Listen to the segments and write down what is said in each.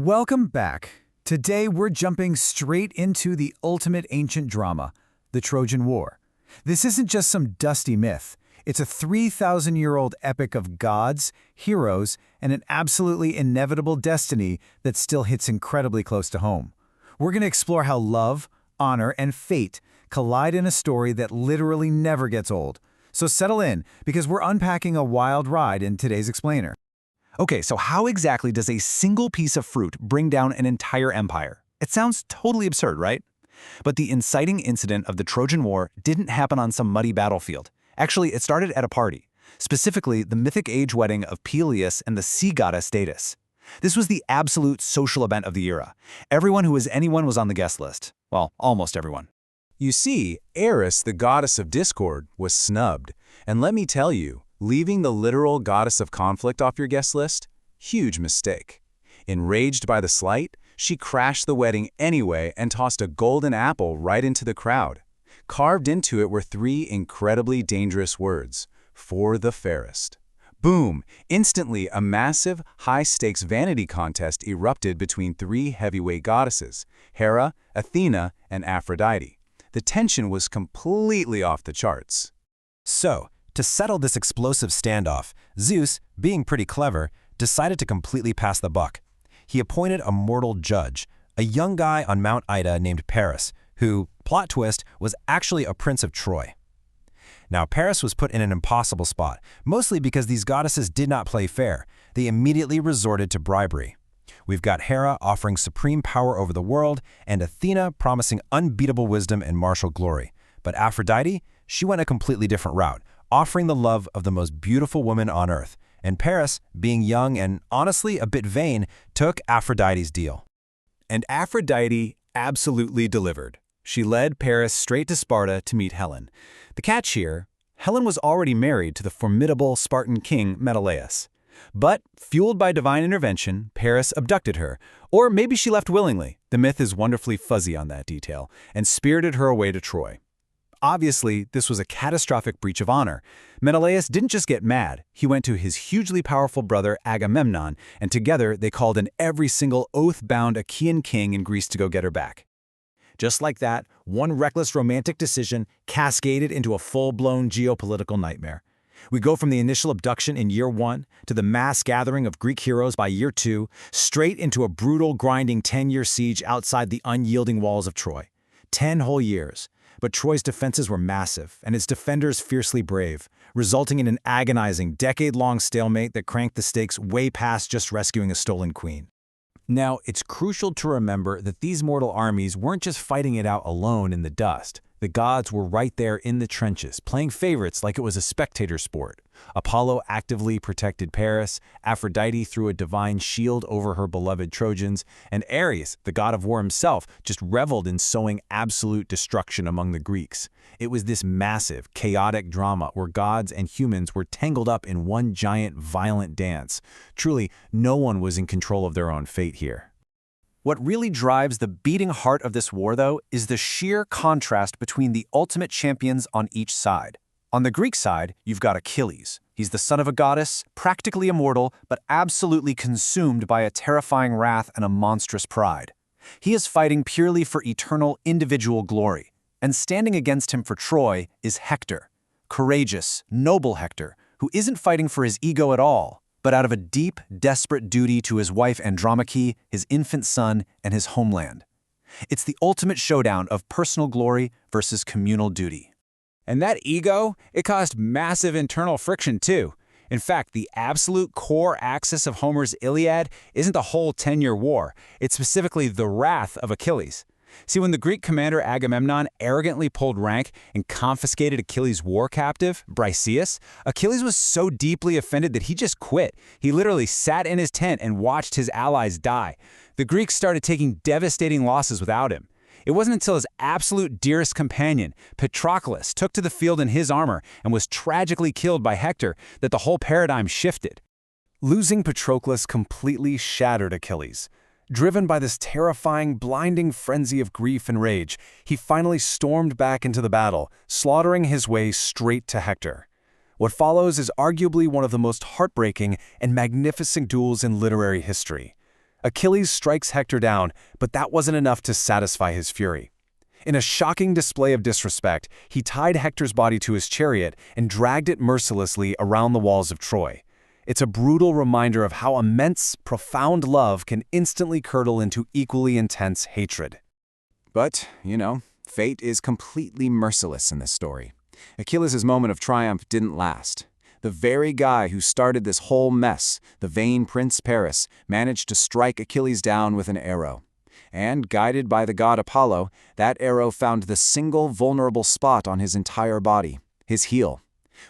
Welcome back. Today we're jumping straight into the ultimate ancient drama, the Trojan War. This isn't just some dusty myth. It's a 3,000-year-old epic of gods, heroes, and an absolutely inevitable destiny that still hits incredibly close to home. We're going to explore how love, honor, and fate collide in a story that literally never gets old. So settle in, because we're unpacking a wild ride in today's explainer. Okay, so how exactly does a single piece of fruit bring down an entire empire? It sounds totally absurd, right? But the inciting incident of the Trojan War didn't happen on some muddy battlefield. Actually, it started at a party, specifically the mythic age wedding of Peleus and the sea goddess Datis. This was the absolute social event of the era. Everyone who was anyone was on the guest list. Well, almost everyone. You see, Eris, the goddess of discord, was snubbed. And let me tell you, leaving the literal goddess of conflict off your guest list? Huge mistake. Enraged by the slight, she crashed the wedding anyway and tossed a golden apple right into the crowd. Carved into it were three incredibly dangerous words: "For the fairest." Boom! Instantly, a massive, high-stakes vanity contest erupted between three heavyweight goddesses, Hera, Athena, and Aphrodite. The tension was completely off the charts. So, to settle this explosive standoff, Zeus, being pretty clever, decided to completely pass the buck. He appointed a mortal judge, a young guy on Mount Ida named Paris, who, plot twist, was actually a prince of Troy. Now, Paris was put in an impossible spot, mostly because these goddesses did not play fair. They immediately resorted to bribery. We've got Hera offering supreme power over the world, and Athena promising unbeatable wisdom and martial glory. But Aphrodite, she went a completely different route, offering the love of the most beautiful woman on earth. And Paris, being young and honestly a bit vain, took Aphrodite's deal. And Aphrodite absolutely delivered. She led Paris straight to Sparta to meet Helen. The catch here, Helen was already married to the formidable Spartan king Menelaus. But, fueled by divine intervention, Paris abducted her, or maybe she left willingly, the myth is wonderfully fuzzy on that detail, and spirited her away to Troy. Obviously, this was a catastrophic breach of honor. Menelaus didn't just get mad, he went to his hugely powerful brother Agamemnon, and together they called in every single oath-bound Achaean king in Greece to go get her back. Just like that, one reckless romantic decision cascaded into a full-blown geopolitical nightmare. We go from the initial abduction in year 1 to the mass gathering of Greek heroes by year 2, straight into a brutal, grinding 10-year siege outside the unyielding walls of Troy. 10 whole years. But Troy's defenses were massive, and its defenders fiercely brave, resulting in an agonizing, decade-long stalemate that cranked the stakes way past just rescuing a stolen queen. Now, it's crucial to remember that these mortal armies weren't just fighting it out alone in the dust. The gods were right there in the trenches, playing favorites like it was a spectator sport. Apollo actively protected Paris, Aphrodite threw a divine shield over her beloved Trojans, and Ares, the god of war himself, just reveled in sowing absolute destruction among the Greeks. It was this massive, chaotic drama where gods and humans were tangled up in one giant, violent dance. Truly, no one was in control of their own fate here. What really drives the beating heart of this war, though, is the sheer contrast between the ultimate champions on each side. On the Greek side, you've got Achilles. He's the son of a goddess, practically immortal, but absolutely consumed by a terrifying wrath and a monstrous pride. He is fighting purely for eternal individual glory. And standing against him for Troy is Hector. Courageous, noble Hector, who isn't fighting for his ego at all, but out of a deep, desperate duty to his wife Andromache, his infant son, and his homeland. It's the ultimate showdown of personal glory versus communal duty. And that ego, it caused massive internal friction too. In fact, the absolute core axis of Homer's Iliad isn't the whole 10-year war, it's specifically the wrath of Achilles. See, when the Greek commander Agamemnon arrogantly pulled rank and confiscated Achilles' war captive, Briseis, Achilles was so deeply offended that he just quit. He literally sat in his tent and watched his allies die. The Greeks started taking devastating losses without him. It wasn't until his absolute dearest companion, Patroclus, took to the field in his armor and was tragically killed by Hector that the whole paradigm shifted. Losing Patroclus completely shattered Achilles. Driven by this terrifying, blinding frenzy of grief and rage, he finally stormed back into the battle, slaughtering his way straight to Hector. What follows is arguably one of the most heartbreaking and magnificent duels in literary history. Achilles strikes Hector down, but that wasn't enough to satisfy his fury. In a shocking display of disrespect, he tied Hector's body to his chariot and dragged it mercilessly around the walls of Troy. It's a brutal reminder of how immense, profound love can instantly curdle into equally intense hatred. But, fate is completely merciless in this story. Achilles' moment of triumph didn't last. The very guy who started this whole mess, the vain Prince Paris, managed to strike Achilles down with an arrow. And, guided by the god Apollo, that arrow found the single vulnerable spot on his entire body, his heel.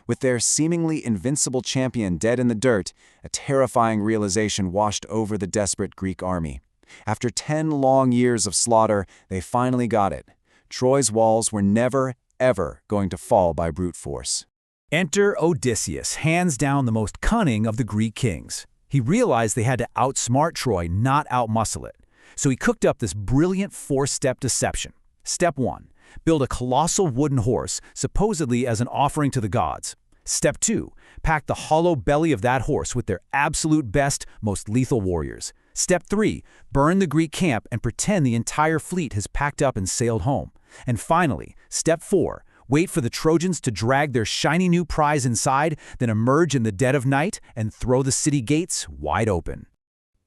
With their seemingly invincible champion dead in the dirt, a terrifying realization washed over the desperate Greek army. After 10 long years of slaughter, they finally got it. Troy's walls were never, ever going to fall by brute force. Enter Odysseus, hands down the most cunning of the Greek kings. He realized they had to outsmart Troy, not outmuscle it. So he cooked up this brilliant 4-step deception. Step 1. Build a colossal wooden horse, supposedly as an offering to the gods. Step 2. Pack the hollow belly of that horse with their absolute best, most lethal warriors. Step 3. Burn the Greek camp and pretend the entire fleet has packed up and sailed home. And finally, Step 4. Wait for the Trojans to drag their shiny new prize inside, then emerge in the dead of night and throw the city gates wide open.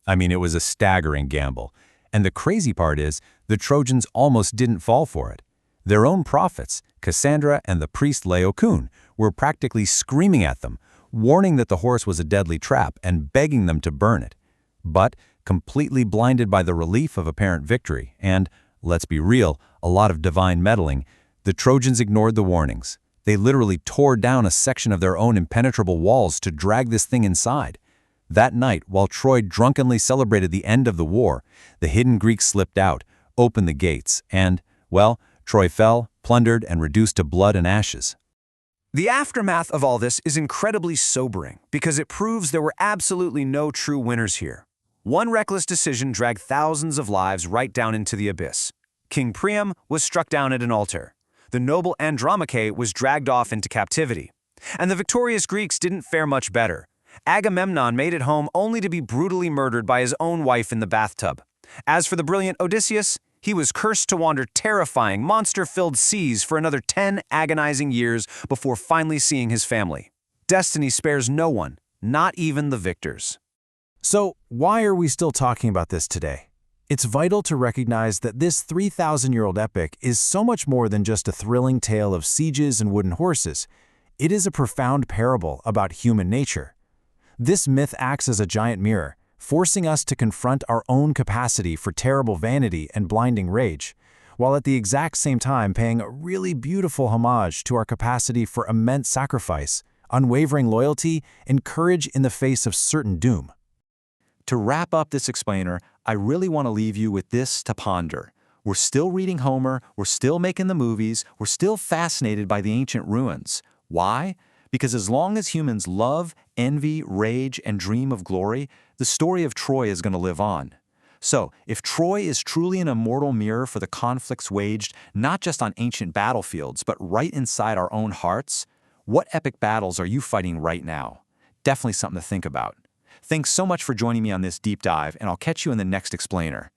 I mean, it was a staggering gamble. And the crazy part is, the Trojans almost didn't fall for it. Their own prophets, Cassandra and the priest Laocoon, were practically screaming at them, warning that the horse was a deadly trap and begging them to burn it. But, completely blinded by the relief of apparent victory and, let's be real, a lot of divine meddling, the Trojans ignored the warnings. They literally tore down a section of their own impenetrable walls to drag this thing inside. That night, while Troy drunkenly celebrated the end of the war, the hidden Greeks slipped out, opened the gates, and, well, Troy fell, plundered, and reduced to blood and ashes. The aftermath of all this is incredibly sobering because it proves there were absolutely no true winners here. One reckless decision dragged thousands of lives right down into the abyss. King Priam was struck down at an altar. The noble Andromache was dragged off into captivity. And the victorious Greeks didn't fare much better. Agamemnon made it home only to be brutally murdered by his own wife in the bathtub. As for the brilliant Odysseus, he was cursed to wander terrifying, monster-filled seas for another 10 agonizing years before finally seeing his family. Destiny spares no one, not even the victors. So, why are we still talking about this today? It's vital to recognize that this 3,000-year-old epic is so much more than just a thrilling tale of sieges and wooden horses. It is a profound parable about human nature. This myth acts as a giant mirror, forcing us to confront our own capacity for terrible vanity and blinding rage, while at the exact same time paying a really beautiful homage to our capacity for immense sacrifice, unwavering loyalty, and courage in the face of certain doom. To wrap up this explainer, I really want to leave you with this to ponder. We're still reading Homer, we're still making the movies, we're still fascinated by the ancient ruins. Why? Because as long as humans love, envy, rage, and dream of glory, the story of Troy is going to live on. So, if Troy is truly an immortal mirror for the conflicts waged not just on ancient battlefields, but right inside our own hearts, what epic battles are you fighting right now? Definitely something to think about. Thanks so much for joining me on this deep dive, and I'll catch you in the next explainer.